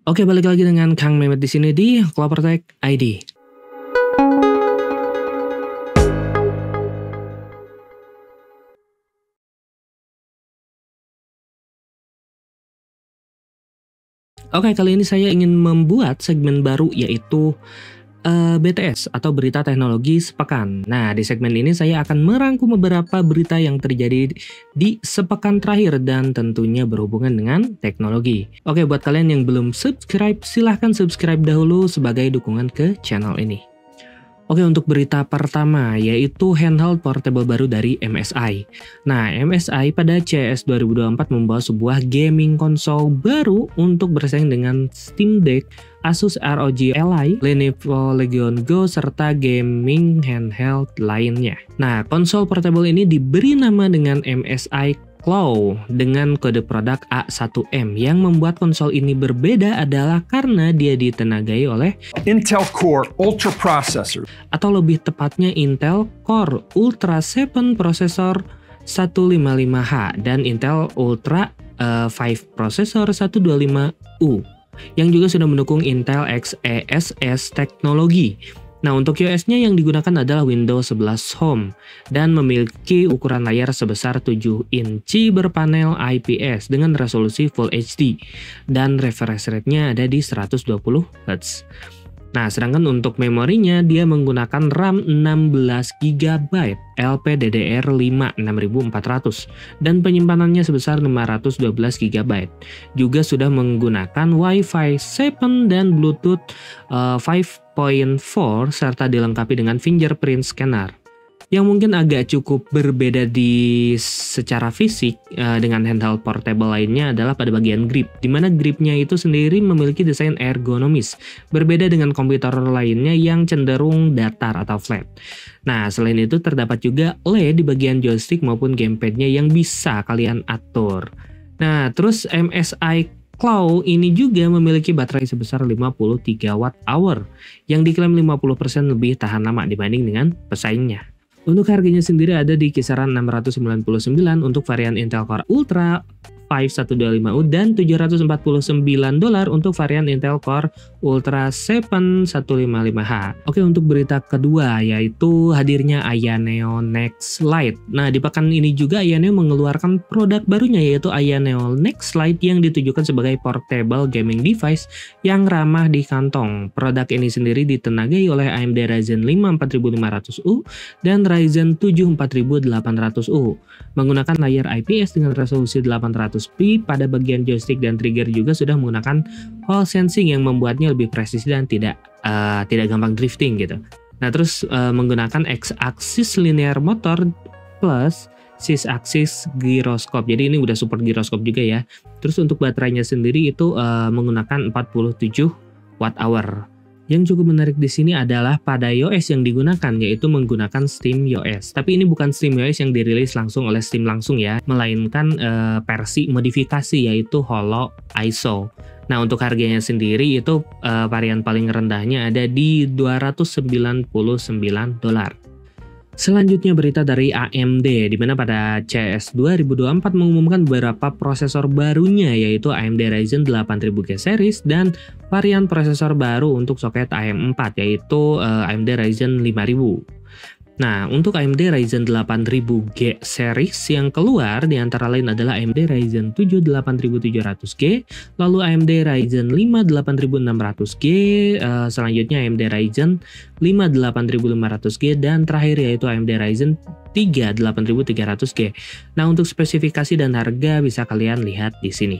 Oke, balik lagi dengan Kang Mehmet di sini di Clovertech ID. Oke, kali ini saya ingin membuat segmen baru yaitu BTS atau Berita Teknologi Sepekan. Nah, di segmen ini saya akan merangkum beberapa berita yang terjadi di sepekan terakhir dan tentunya berhubungan dengan teknologi. Oke, buat kalian yang belum subscribe, silahkan subscribe dahulu sebagai dukungan ke channel ini. Oke, untuk berita pertama yaitu handheld portable baru dari MSI. Nah, MSI pada CES 2024 membawa sebuah gaming konsol baru untuk bersaing dengan Steam Deck, Asus ROG Ally, Lenovo Legion Go, serta gaming handheld lainnya. Nah, konsol portable ini diberi nama dengan MSI Claw dengan kode produk A1M. Yang membuat konsol ini berbeda adalah karena dia ditenagai oleh Intel Core Ultra Processor, atau lebih tepatnya Intel Core Ultra 7 prosesor 155H dan Intel Ultra 5 prosesor 125U yang juga sudah mendukung Intel XeSS teknologi. Nah, untuk OS-nya yang digunakan adalah Windows 11 Home dan memiliki ukuran layar sebesar 7 inci berpanel IPS dengan resolusi Full HD dan refresh rate-nya ada di 120 Hz. Nah, sedangkan untuk memorinya dia menggunakan RAM 16GB LPDDR5 6400 dan penyimpanannya sebesar 512GB. Juga sudah menggunakan Wi-Fi 7 dan Bluetooth 5.4 serta dilengkapi dengan fingerprint scanner. Yang mungkin agak cukup berbeda di secara fisik dengan handheld portable lainnya adalah pada bagian grip, di mana gripnya itu sendiri memiliki desain ergonomis, berbeda dengan komputer lainnya yang cenderung datar atau flat. Nah, selain itu terdapat juga LED di bagian joystick maupun gamepadnya yang bisa kalian atur. Nah, terus MSI Claw ini juga memiliki baterai sebesar 53 Wh yang diklaim 50% lebih tahan lama dibanding dengan pesaingnya. Untuk harganya sendiri ada di kisaran 699 untuk varian Intel Core Ultra 5 125U dan $749 untuk varian Intel Core Ultra 7 155H. Oke, untuk berita kedua yaitu hadirnya Aya Neo Next Lite. Nah, di pekan ini juga Aya Neo mengeluarkan produk barunya yaitu Aya Neo Next Lite yang ditujukan sebagai portable gaming device yang ramah di kantong. Produk ini sendiri ditenagai oleh AMD Ryzen 5 4500U dan Ryzen 7 4800U. Menggunakan layar IPS dengan resolusi 800p pada bagian joystick dan trigger juga sudah menggunakan Hall sensing yang membuatnya lebih presisi dan tidak gampang drifting gitu. Nah, terus menggunakan X-axis linear motor plus 6-axis gyroscope. Jadi ini udah support gyroscope juga ya. Terus untuk baterainya sendiri itu menggunakan 47 Wh. Yang cukup menarik di sini adalah pada OS yang digunakan yaitu menggunakan SteamOS. Tapi ini bukan SteamOS yang dirilis langsung oleh Steam langsung ya, melainkan versi modifikasi yaitu Holo ISO. Nah, untuk harganya sendiri itu varian paling rendahnya ada di $299. Selanjutnya berita dari AMD, di mana pada CES 2024 mengumumkan beberapa prosesor barunya yaitu AMD Ryzen 8000G series dan varian prosesor baru untuk soket AM4 yaitu AMD Ryzen 5000. Nah, untuk AMD Ryzen 8000G series yang keluar diantara lain adalah AMD Ryzen 7 8700G, lalu AMD Ryzen 5 8600G, selanjutnya AMD Ryzen 5 8500G, dan terakhir yaitu AMD Ryzen 3 8300G. Nah, untuk spesifikasi dan harga bisa kalian lihat di sini.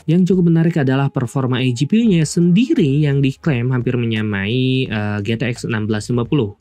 Yang cukup menarik adalah performa eGPU-nya sendiri yang diklaim hampir menyamai GTX 1650.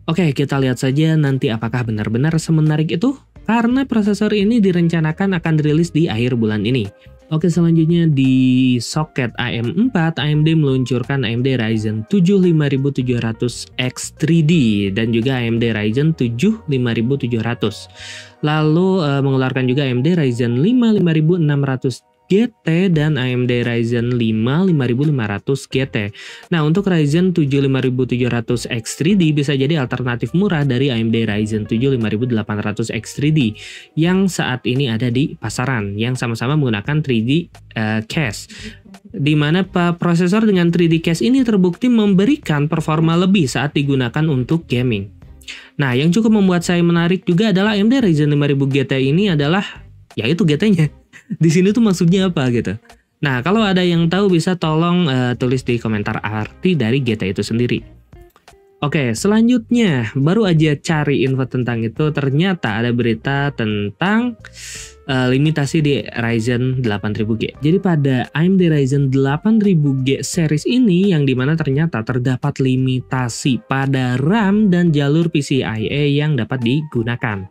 Oke, kita lihat saja nanti apakah benar-benar semenarik itu, karena prosesor ini direncanakan akan dirilis di akhir bulan ini. Oke, selanjutnya di soket AM4, AMD meluncurkan AMD Ryzen 7 5700X3D dan juga AMD Ryzen 7 5700. Lalu mengeluarkan juga AMD Ryzen 5 5600 GT dan AMD Ryzen 5 5500 GT. Nah, untuk Ryzen 7 5700 X3D bisa jadi alternatif murah dari AMD Ryzen 7 5800 X3D yang saat ini ada di pasaran, yang sama-sama menggunakan 3D cache. Di mana prosesor dengan 3D cache ini terbukti memberikan performa lebih saat digunakan untuk gaming. Nah, yang cukup membuat saya menarik juga adalah AMD Ryzen 5000 GT ini adalah yaitu GT-nya. Di sini tuh maksudnya apa gitu. Nah, kalau ada yang tahu bisa tolong tulis di komentar arti dari GT itu sendiri. Oke, selanjutnya baru aja cari info tentang itu, ternyata ada berita tentang limitasi di Ryzen 8000G. Jadi pada AMD Ryzen 8000G series ini yang dimana ternyata terdapat limitasi pada RAM dan jalur PCIe yang dapat digunakan.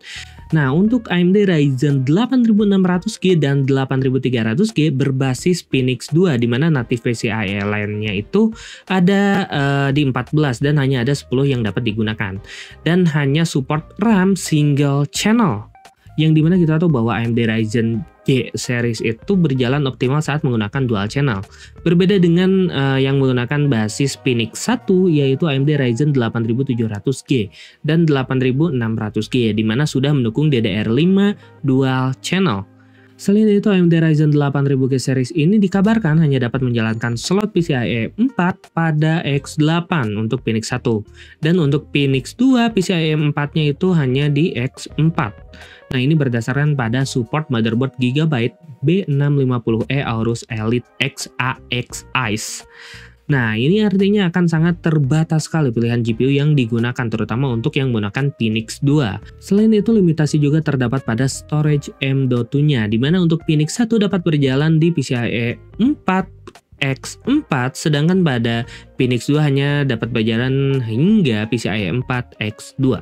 Nah, untuk AMD Ryzen 8600G dan 8300G berbasis Phoenix 2 di mana native PCIe lainnya itu ada di 14 dan hanya ada 10 yang dapat digunakan. Dan hanya support RAM single channel. Yang dimana kita tahu bahwa AMD Ryzen G series itu berjalan optimal saat menggunakan dual channel. Berbeda dengan yang menggunakan basis Phoenix 1 yaitu AMD Ryzen 8700G dan 8600G di mana sudah mendukung DDR5 dual channel. Selain itu, AMD Ryzen 8000G series ini dikabarkan hanya dapat menjalankan slot PCIe 4 pada X8 untuk Phoenix 1. Dan untuk Phoenix 2, PCIe 4-nya itu hanya di X4. Nah, ini berdasarkan pada support motherboard Gigabyte B650E Aorus Elite XAX Ice. Nah, ini artinya akan sangat terbatas sekali pilihan GPU yang digunakan, terutama untuk yang menggunakan Phoenix 2. Selain itu, limitasi juga terdapat pada storage M.2-nya, di mana untuk Phoenix 1 dapat berjalan di PCIe 4x4, sedangkan pada Phoenix 2 hanya dapat berjalan hingga PCIe 4x2.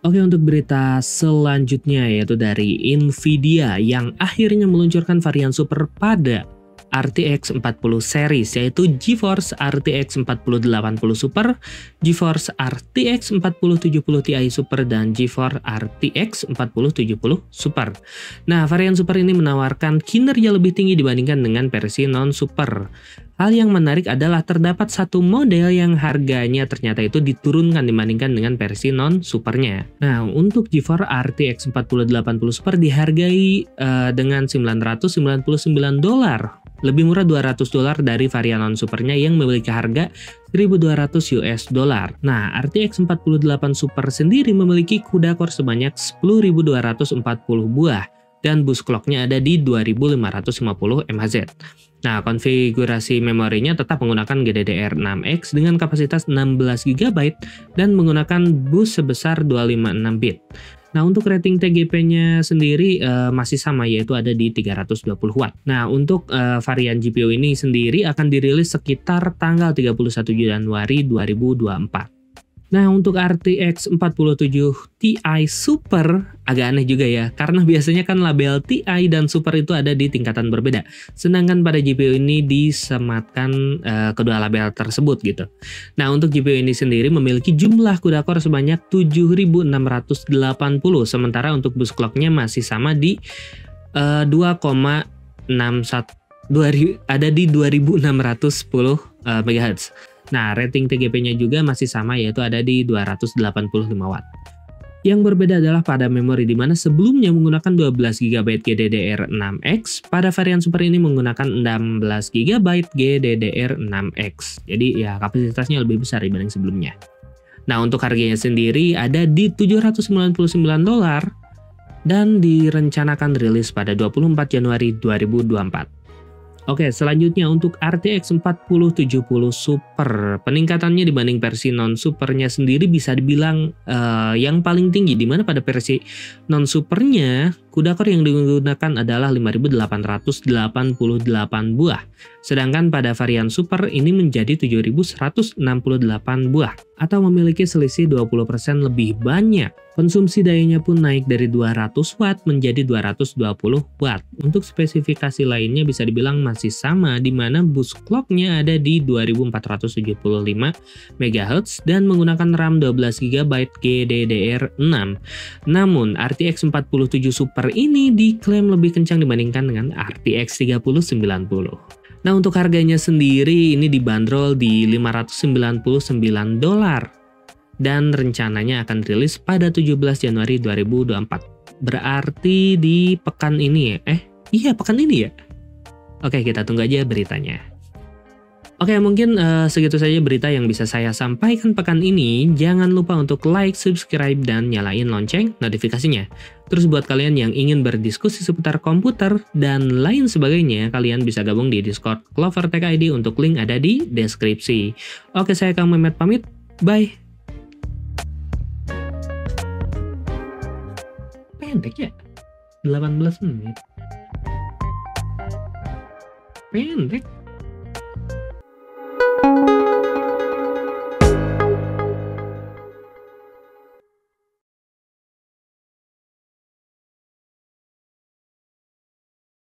Oke, untuk berita selanjutnya yaitu dari Nvidia yang akhirnya meluncurkan varian super pada RTX 40 series yaitu GeForce RTX 4080 Super, GeForce RTX 4070 Ti Super, dan GeForce RTX 4070 Super. Nah, varian Super ini menawarkan kinerja lebih tinggi dibandingkan dengan versi non-Super. Hal yang menarik adalah terdapat satu model yang harganya ternyata itu diturunkan dibandingkan dengan versi non-supernya. Nah, untuk GeForce RTX 4080 Super dihargai dengan $999. Lebih murah $200 dari varian non-supernya yang memiliki harga $1.200. Nah, RTX 48 Super sendiri memiliki CUDA core sebanyak 10.240 buah dan bus clock-nya ada di 2550 MHz. Nah, konfigurasi memorinya tetap menggunakan GDDR6X dengan kapasitas 16 GB dan menggunakan bus sebesar 256 bit. Nah, untuk rating TGP-nya sendiri masih sama, yaitu ada di 320 Watt. Nah, untuk varian GPU ini sendiri akan dirilis sekitar tanggal 31 Januari 2024. Nah, untuk RTX 47 Ti Super agak aneh juga ya, karena biasanya kan label Ti dan Super itu ada di tingkatan berbeda. Sedangkan pada GPU ini disematkan kedua label tersebut gitu. Nah, untuk GPU ini sendiri memiliki jumlah CUDA core sebanyak 7.680, sementara untuk bus clock-nya masih sama di 2,61 ada di 2610 MHz. Nah, rating TGP-nya juga masih sama, yaitu ada di 285 Watt. Yang berbeda adalah pada memori, di mana sebelumnya menggunakan 12 GB GDDR6X, pada varian Super ini menggunakan 16 GB GDDR6X. Jadi ya kapasitasnya lebih besar dibanding sebelumnya. Nah, untuk harganya sendiri ada di $799 dan direncanakan rilis pada 24 Januari 2024. Oke, selanjutnya untuk RTX 4070 Super, peningkatannya dibanding versi non-supernya sendiri bisa dibilang yang paling tinggi, di mana pada versi non-supernya CUDA core yang digunakan adalah 5.888 buah, sedangkan pada varian Super ini menjadi 7.168 buah, atau memiliki selisih 20% lebih banyak. Konsumsi dayanya pun naik dari 200 Watt menjadi 220 Watt. Untuk spesifikasi lainnya bisa dibilang masih sama, di mana bus clock-nya ada di 2475 MHz dan menggunakan RAM 12 GB GDDR6. Namun, RTX 47 Super prosesor ini diklaim lebih kencang dibandingkan dengan RTX 3090. Nah, untuk harganya sendiri ini dibanderol di $599 dan rencananya akan rilis pada 17 Januari 2024. Berarti di pekan ini ya? Iya, pekan ini ya? Oke, kita tunggu aja beritanya. Oke, mungkin segitu saja berita yang bisa saya sampaikan pekan ini. Jangan lupa untuk like, subscribe, dan nyalain lonceng notifikasinya. Terus buat kalian yang ingin berdiskusi seputar komputer dan lain sebagainya, kalian bisa gabung di Discord Clover Tech ID untuk link ada di deskripsi. Oke, saya Kang Mehmet pamit. Bye. Pendek ya? 18 menit. Pendek.